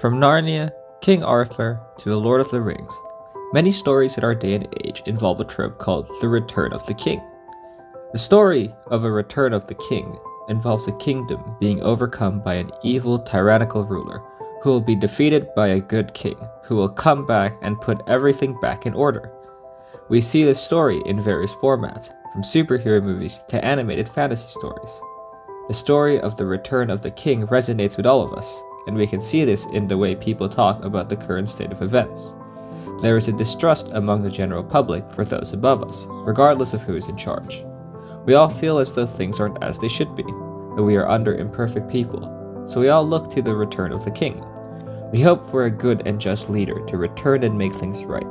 From Narnia, King Arthur, to The Lord of the Rings, many stories in our day and age involve a trope called the Return of the King. The story of a Return of the King involves a kingdom being overcome by an evil, tyrannical ruler who will be defeated by a good king who will come back and put everything back in order. We see this story in various formats, from superhero movies to animated fantasy stories. The story of the Return of the King resonates with all of us, and we can see this in the way people talk about the current state of events. There is a distrust among the general public for those above us, regardless of who is in charge. We all feel as though things aren't as they should be, that we are under imperfect people, so we all look to the return of the king. We hope for a good and just leader to return and make things right.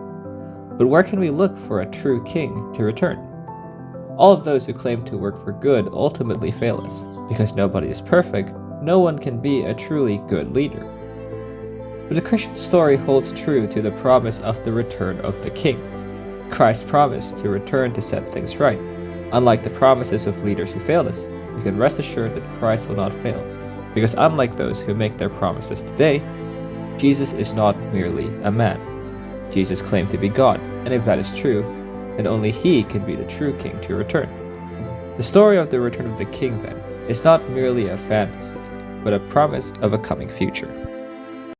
But where can we look for a true king to return? All of those who claim to work for good ultimately fail us. Because nobody is perfect, no one can be a truly good leader. But the Christian story holds true to the promise of the return of the king. Christ promised to return to set things right. Unlike the promises of leaders who failed us, we can rest assured that Christ will not fail. Because unlike those who make their promises today, Jesus is not merely a man. Jesus claimed to be God, and if that is true, then only he can be the true king to return. The story of the return of the king, then, is not merely a fantasy, but a promise of a coming future.